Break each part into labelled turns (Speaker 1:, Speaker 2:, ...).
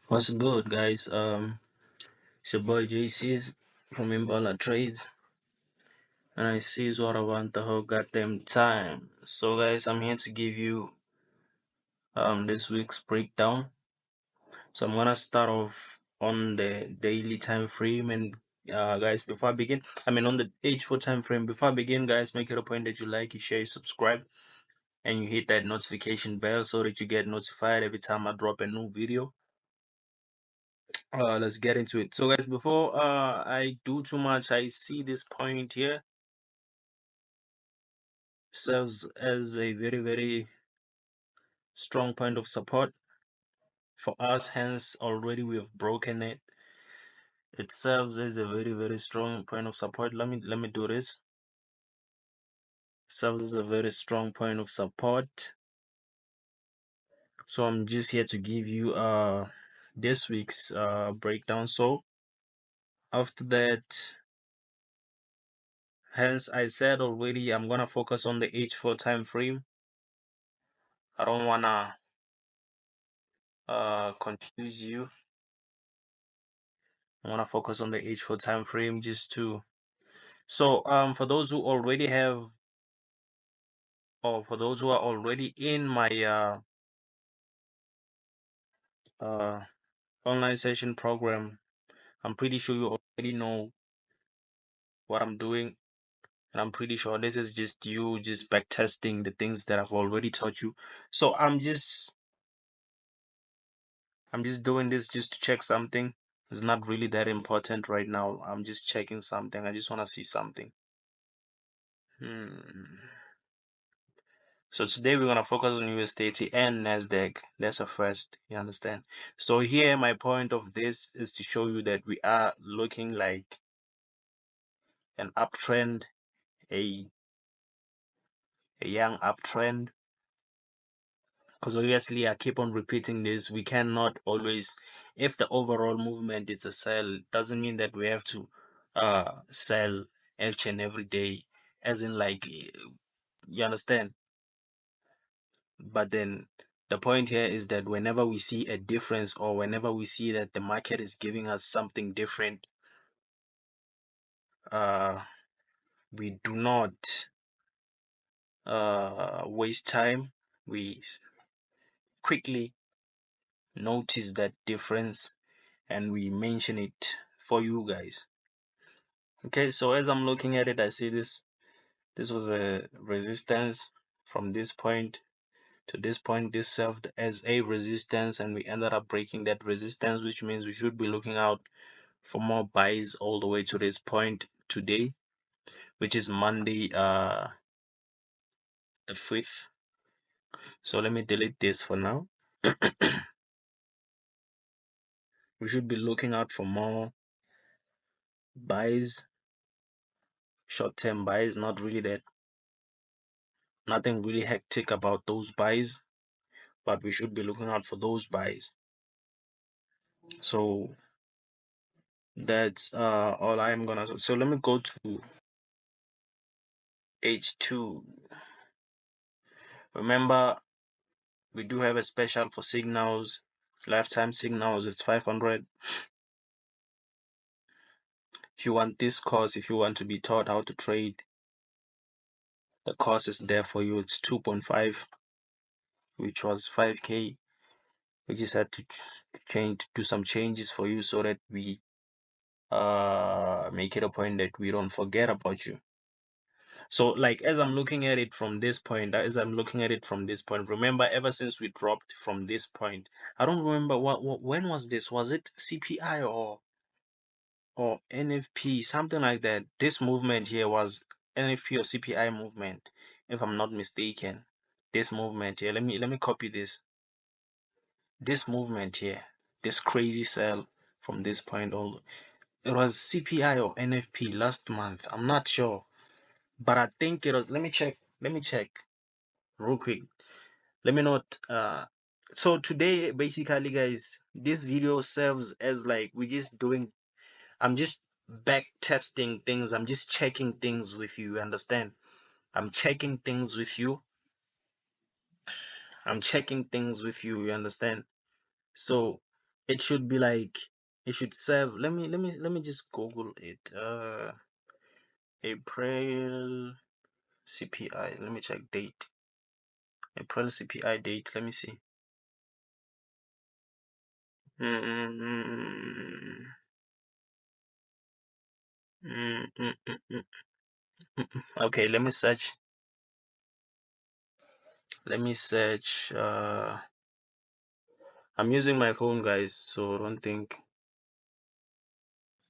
Speaker 1: What's good, guys? It's your boy JC's from IMPALATRADES, and I see what I want the whole goddamn time. So, guys, I'm here to give you this week's breakdown. So, I'm gonna start off on the daily time frame, and guys, before I begin, on the H4 time frame. Before I begin, guys, make it a point that you like, you share, you subscribe, and you hit that notification bell so that you get notified every time I drop a new video. Let's get into it. So, guys, before I do too much, I see this point here serves as a very, very strong point of support for us. Hence, already we have broken it. It serves as a very, very strong point of support. Let me do this. Serves as a very strong point of support. So I'm just here to give you this week's breakdown. So after that, hence I said already, I'm gonna focus on the H4 time frame. I don't wanna confuse you. I wanna focus on the H4 time frame just to. So for those who already have, or for those who are already in my uh online session program, I'm pretty sure you already know what I'm doing, and I'm pretty sure this is just you just back testing the things that I've already taught you. So I'm just doing this just to check something. It's not really that important right now. I'm just checking something. I just want to see something. So today we're gonna focus on US30 and Nasdaq. That's a first. You understand? So here my point of this is to show you that we are looking like an uptrend, a young uptrend. Because obviously I keep on repeating this. We cannot always, if the overall movement is a sell, doesn't mean that we have to sell each and every day. As in, like, you understand? But then the point here is that whenever we see a difference, or whenever we see that the market is giving us something different, we do not waste time. We quickly notice that difference and we mention it for you guys. Okay, so as I'm looking at it, I see this was a resistance. From this point to this point, this served as a resistance, and we ended up breaking that resistance, which means we should be looking out for more buys all the way to this point today, which is Monday the 5th. So let me delete this for now. We should be looking out for more buys, short-term buys. Not really that, nothing really hectic about those buys, but we should be looking out for those buys. So that's all I'm gonna do. So let me go to H2. Remember, we do have a special for signals, lifetime signals. It's 500. If you want this course, if you want to be taught how to trade, the course is there for you. It's 2.5, which was 5K. We just had to do some changes for you so that we make it a point that we don't forget about you. So, like, as I'm looking at it from this point, remember, ever since we dropped from this point, I don't remember when was this? Was it CPI or NFP, something like that? This movement here was NFP or CPI movement, if I'm not mistaken. This movement here, let me copy this. This movement here, this crazy sell from this point all, it was CPI or NFP last month. I'm not sure, but I think it was. Let me check real quick. Let me not so today, basically, guys, this video serves as like I'm just back testing things. I'm just checking things with you. Understand? I'm checking things with you. You understand? So It should be like, it should serve. Let me just Google it. April CPI. Let me check date. April CPI date. Let me see. Mm, mm, mm, mm, mm, mm, mm, Okay, let me search. Let me search. I'm using my phone, guys, so don't think.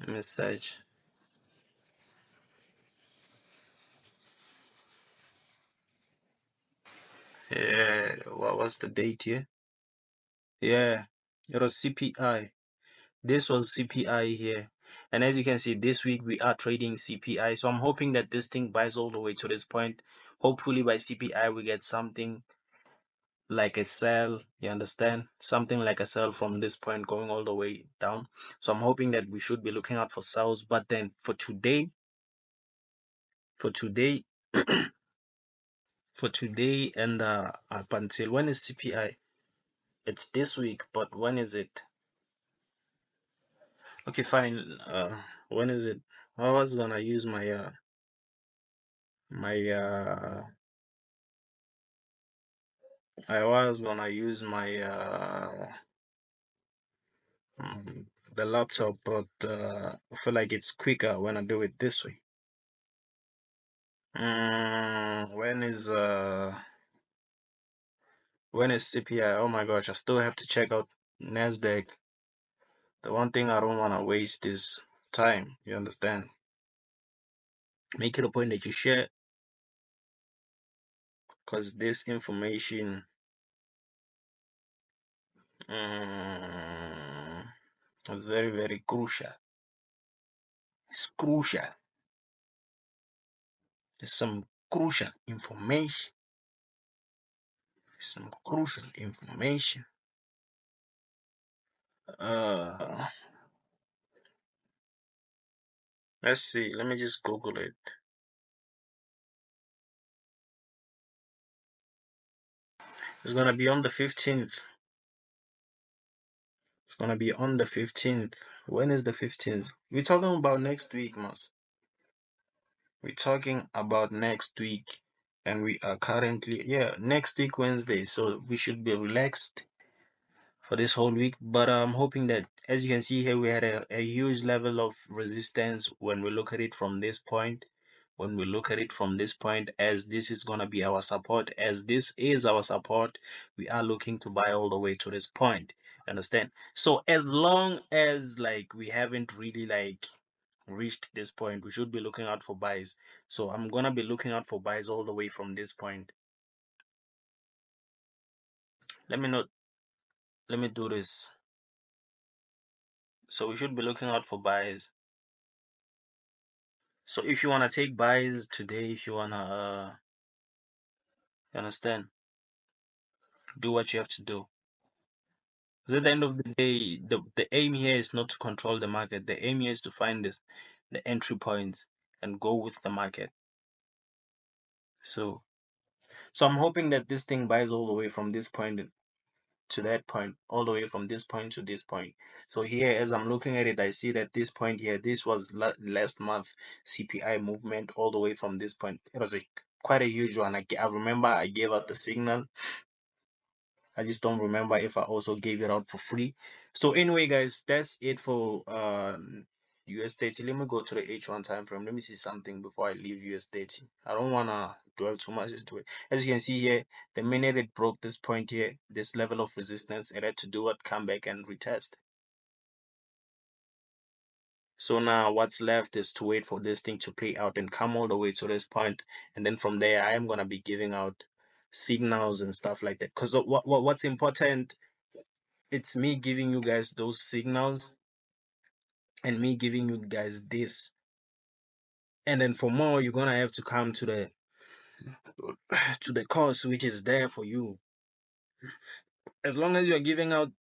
Speaker 1: Let me search. Yeah, what was the date here? Yeah, it was CPI. This was CPI here. And as you can see, this week we are trading CPI. So I'm hoping that this thing buys all the way to this point. Hopefully by CPI we get something like a sell. You understand? Something like a sell from this point going all the way down. So I'm hoping that we should be looking out for sells. But then for today, for today, for today and up until when is CPI? It's this week, but when is it? Okay, fine. When is it? I was gonna use my I was gonna use my the laptop, but I feel like it's quicker when I do it this way. When is CPI? Oh my gosh, I still have to check out Nasdaq. The one thing I don't wanna waste is time. You understand? Make it a point that you share, because this information um, is very, very crucial. It's crucial. There's some crucial information. Some crucial information. Uh, let's see. Let me just Google it. It's gonna be on the 15th. It's gonna be on the 15th. When is the 15th? We're talking about next week, Mas. We're talking about next week, and we are currently, yeah, next week Wednesday. So we should be relaxed for this whole week. But I'm hoping that, as you can see here, we had a huge level of resistance when we look at it from this point. When we look at it from this point, as this is going to be our support, as this is our support, we are looking to buy all the way to this point. Understand? So as long as like we haven't really like reached this point, we should be looking out for buys. So I'm gonna be looking out for buys all the way from this point. Let me not let me do this. So we should be looking out for buys. So if you wanna take buys today, if you wanna you understand, do what you have to do. Because at the end of the day, the aim here is not to control the market. The aim here is to find the entry points and go with the market. So I'm hoping that this thing buys all the way from this point to that point, all the way from this point to this point. So here, as I'm looking at it, I see that this point here, this was last month CPI movement all the way from this point. It was quite a huge one. I remember I gave out the signal. I just don't remember if I also gave it out for free. So anyway, guys, that's it for US30. Let me go to the H1 time frame. Let me see something before I leave US30. I don't wanna dwell too much into it. As you can see here, the minute it broke this point here, this level of resistance, it had to do what? Come back and retest. So now what's left is to wait for this thing to play out and come all the way to this point, and then from there I am gonna be giving out signals and stuff like that. Because what's important, it's me giving you guys those signals and me giving you guys this, and then for more you're gonna have to come to the course, which is there for you. As long as you're giving out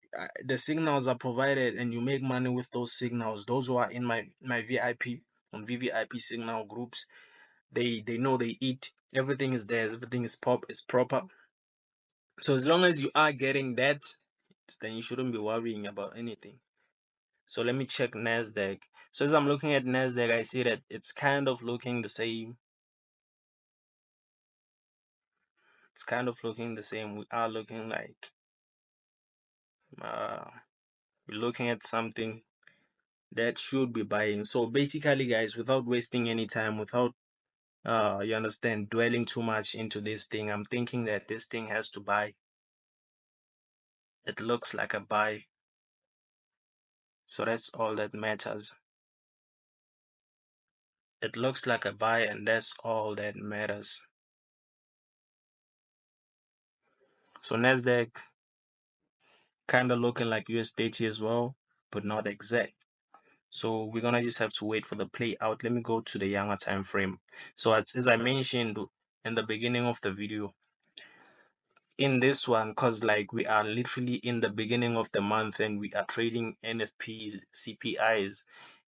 Speaker 1: the signals are provided and you make money with those signals. Those who are in my VIP on VVIP signal groups, they know they eat. Everything is there. Everything is proper. So as long as you are getting that, then you shouldn't be worrying about anything. So let me check Nasdaq. So as I'm looking at Nasdaq, I see that it's kind of looking the same. It's kind of looking the same. We are looking like uh, we're looking at something that should be buying. So basically, guys, without wasting any time, without you understand, dwelling too much into this thing, I'm thinking that this thing has to buy. It looks like a buy. So that's all that matters. It looks like a buy, and that's all that matters. So Nasdaq kind of looking like US30 as well, but not exact. So we're gonna just have to wait for the play out. Let me go to the younger time frame. So as I mentioned in the beginning of the video, in this one, because like we are literally in the beginning of the month and we are trading NFPs, CPIs,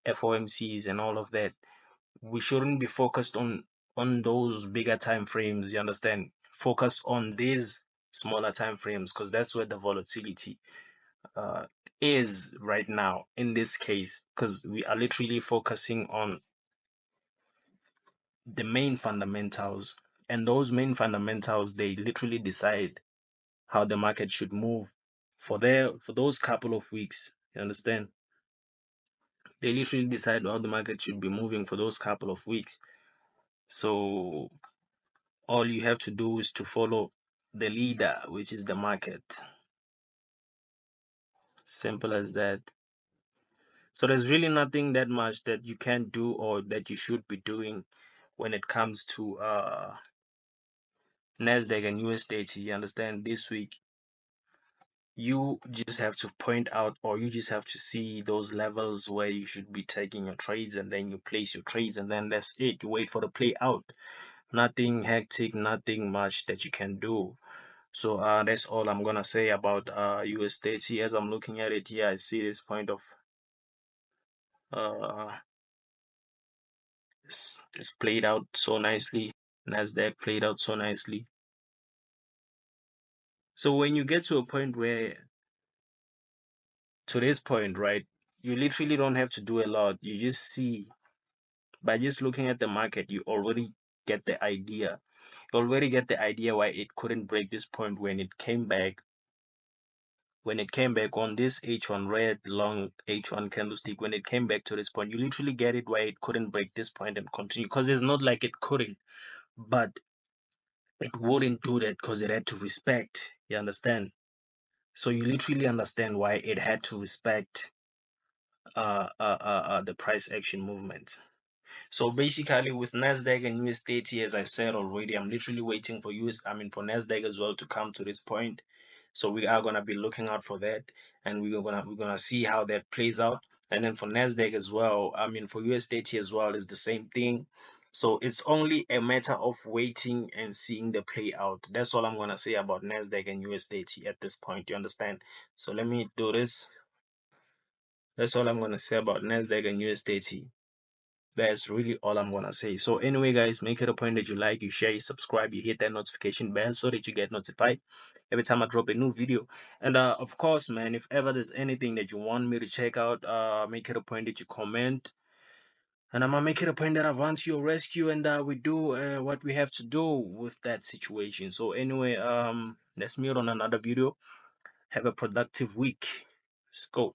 Speaker 1: FOMCs, and all of that, we shouldn't be focused on those bigger time frames. You understand? Focus on these smaller time frames because that's where the volatility uh, is right now in this case, because we are literally focusing on the main fundamentals, and those main fundamentals, they literally decide how the market should move for those couple of weeks. You understand? They literally decide how the market should be moving for those couple of weeks. So all you have to do is to follow the leader, which is the market. Simple as that. So there's really nothing that much that you can do or that you should be doing when it comes to Nasdaq and US30. You understand? This week you just have to point out, or you just have to see those levels where you should be taking your trades, and then you place your trades, and then that's it. You wait for the play out. Nothing hectic, nothing much that you can do. So that's all I'm gonna say about US30. As I'm looking at it here, I see this point of uh it's played out so nicely. Nasdaq played out so nicely. So when you get to a point where, to this point, right, you literally don't have to do a lot. You just see, by just looking at the market, you already get the idea. You already get the idea why it couldn't break this point when it came back. When it came back on this H1 red long H1 candlestick, when it came back to this point, you literally get it why it couldn't break this point and continue. Because it's not like it couldn't, but it wouldn't do that because it had to respect. You understand? So you literally understand why it had to respect the price action movement. So basically, with Nasdaq and US30, as I said already, I'm literally waiting for for Nasdaq as well to come to this point. So we are gonna be looking out for that, and we're gonna see how that plays out. And then for Nasdaq as well, for US30 as well, is the same thing. So it's only a matter of waiting and seeing the play out. That's all I'm gonna say about Nasdaq and US30 at this point. You understand? So let me do this. That's all I'm gonna say about Nasdaq and US30. That's really all I'm gonna say. So anyway, guys, make it a point that you like, you share, you subscribe, you hit that notification bell so that you get notified every time I drop a new video. And of course, man, if ever there's anything that you want me to check out, make it a point that you comment, and I'm gonna make it a point that I run to your rescue, and we do what we have to do with that situation. So anyway, let's meet on another video. Have a productive week. Let's go.